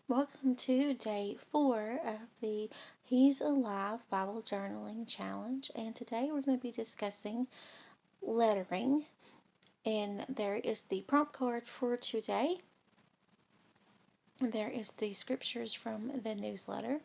Welcome to day 4 of the He's Alive Bible Journaling Challenge, and today we're going to be discussing lettering. And there is the prompt card for today. There is the scriptures from the newsletter,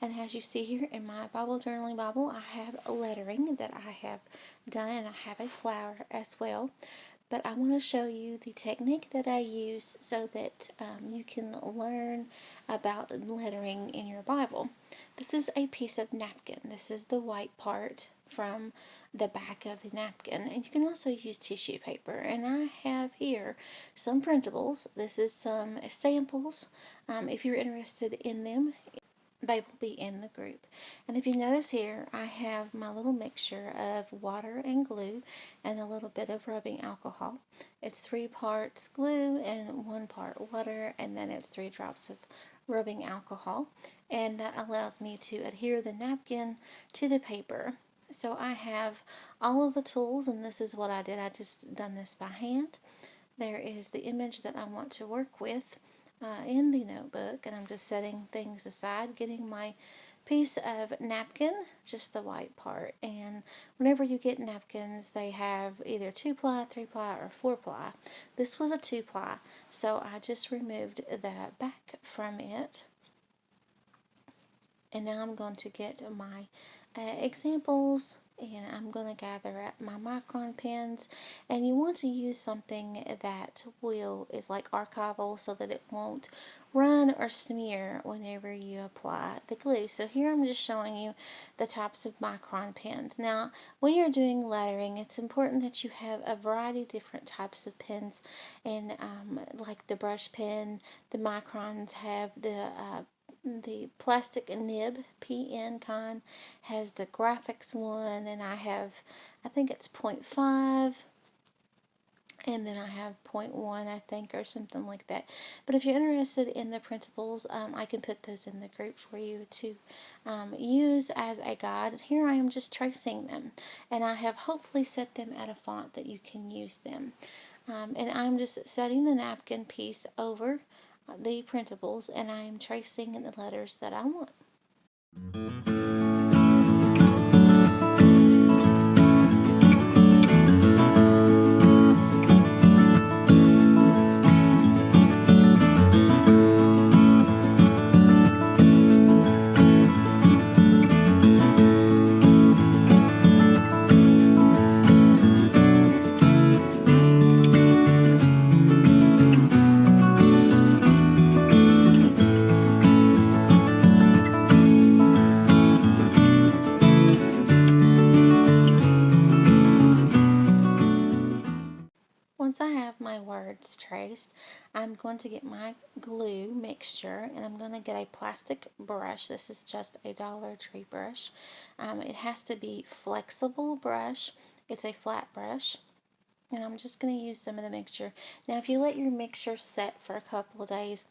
and as you see here in my Bible journaling Bible, I have lettering that I have done, and I have a flower as well. But I want to show you the technique that I use so that you can learn about lettering in your Bible. This is a piece of napkin. This is the white part from the back of the napkin, and you can also use tissue paper. And I have here some printables. This is some samples. If you're interested in them, they will be in the group. And if you notice here, I have my little mixture of water and glue and a little bit of rubbing alcohol. It's 3 parts glue and 1 part water, and then it's 3 drops of rubbing alcohol, and that allows me to adhere the napkin to the paper. So I have all of the tools, and this is what I did. I just done this by hand. There is the image that I want to work with in the notebook, and I'm just setting things aside, getting my piece of napkin, just the white part. And whenever you get napkins, they have either 2-ply, 3-ply, or 4-ply. This was a 2-ply, so I just removed the back from it. And now I'm going to get my examples, and I'm going to gather up my micron pens. And you want to use something that is like archival, so that it won't run or smear whenever you apply the glue. So here I'm just showing you the types of micron pens. Now when you're doing lettering, it's important that you have a variety of different types of pens, and like the brush pen, the microns have the plastic nib PN kind, has the graphics one, and I think it's 0.5, and then I have 0.1, I think, or something like that. But if you're interested in the printables, I can put those in the group for you to use as a guide. Here I am just tracing them, and I have hopefully set them at a font that you can use them. And I'm just setting the napkin piece over the printables, and I am tracing the letters that I want. Once I have my words traced, I'm going to get my glue mixture, and I'm going to get a plastic brush. This is just a Dollar Tree brush. It has to be flexible brush. It's a flat brush. And I'm just going to use some of the mixture. Now if you let your mixture set for a couple of days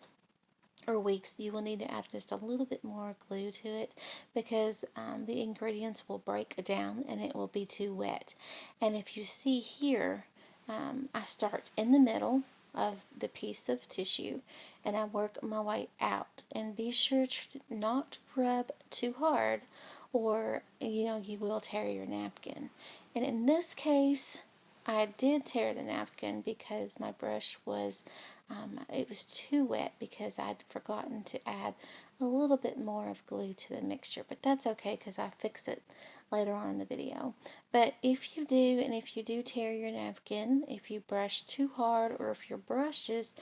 or weeks, you will need to add just a little bit more glue to it, because the ingredients will break down and it will be too wet. And if you see here, I start in the middle of the piece of tissue and I work my way out. And be sure to not rub too hard, or you will tear your napkin. And in this case, I did tear the napkin because my brush was it was too wet, because I'd forgotten to add a little bit more of glue to the mixture. But that's okay, because I fix it later on in the video. But if you do tear your napkin, if you brush too hard, or if your brush is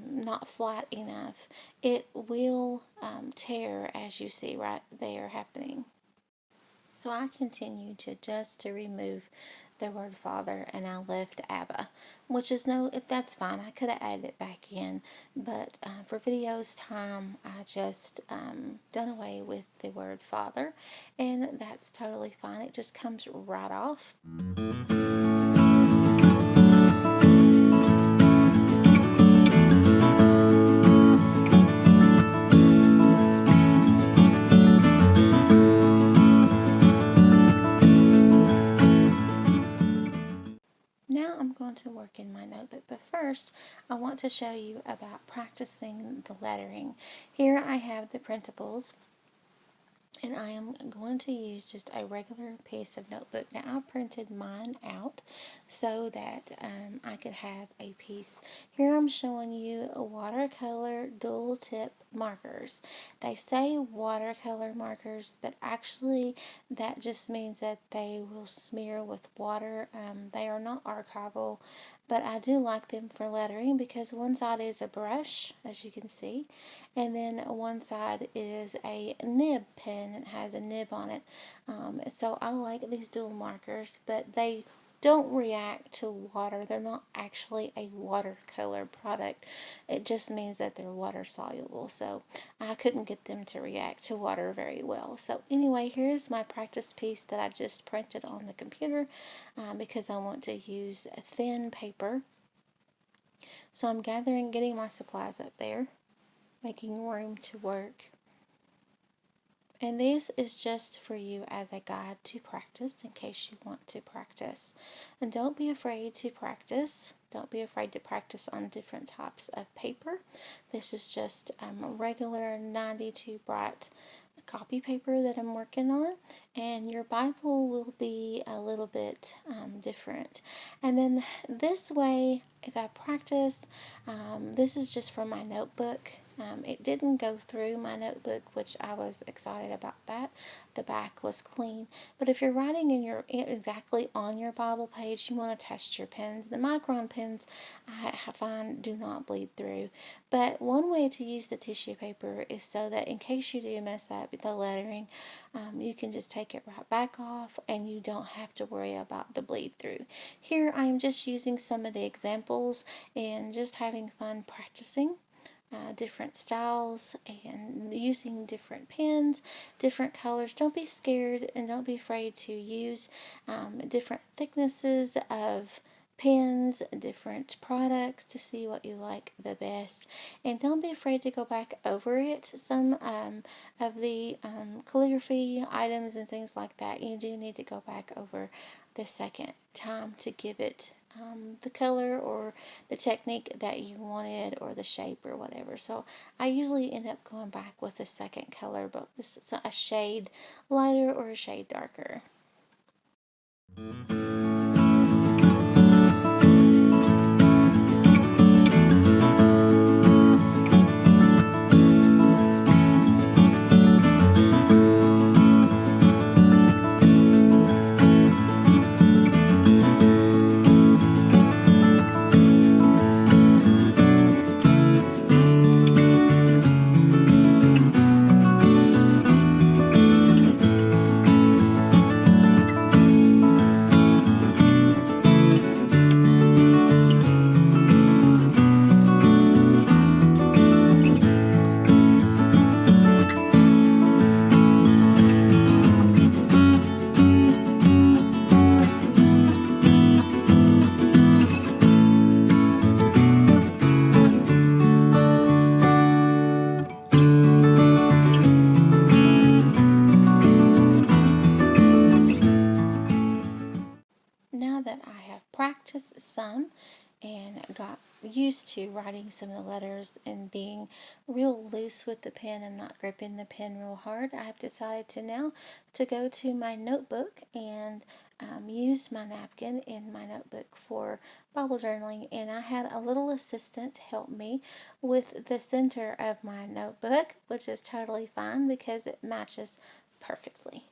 not flat enough, it will tear, as you see right there happening. So I continued to remove the word Father, and I left Abba, which is that's fine. I could have added it back in, but for video's time, I just done away with the word Father, and that's totally fine. It just comes right off. Now I'm going to work in my notebook, but first I want to show you about practicing the lettering. Here I have the printables, and I am going to use just a regular piece of notebook. Now I printed mine out so that I could have a piece. Here I'm showing you a watercolor dual tip markers. They say watercolor markers, but actually that just means that they will smear with water. They are not archival, but I do like them for lettering because one side is a brush, as you can see, and then one side is a nib pen. It has a nib on it. So I like these dual markers, but they don't react to water. They're not actually a watercolor product. It just means that they're water soluble. So I couldn't get them to react to water very well. So anyway, here's my practice piece that I just printed on the computer because I want to use a thin paper. So I'm getting my supplies up there, making room to work. And this is just for you as a guide to practice in case you want to practice. And don't be afraid to practice. Don't be afraid to practice on different types of paper. This is just regular 92 bright copy paper that I'm working on, and your Bible will be a little bit different. And then this way, if I practice, this is just for my notebook. It didn't go through my notebook, which I was excited about that. The back was clean. But if you're writing exactly on your Bible page, you want to test your pens. The micron pens, I find, do not bleed through. But one way to use the tissue paper is so that in case you do mess up the lettering, you can just take it right back off and you don't have to worry about the bleed through. Here I'm just using some of the examples and just having fun practicing different styles and using different pens, different colors. Don't be scared and don't be afraid to use different thicknesses of pens, different products to see what you like the best. And don't be afraid to go back over it. Some of the calligraphy items and things like that, you do need to go back over the second time to give it the color or the technique that you wanted or the shape or whatever. So I usually end up going back with the second color, but this is a shade lighter or a shade darker. Now that I have practiced some and got used to writing some of the letters and being real loose with the pen and not gripping the pen real hard, I have decided to now to go to my notebook and use my napkin in my notebook for Bible journaling. And I had a little assistant help me with the center of my notebook, which is totally fine because it matches perfectly.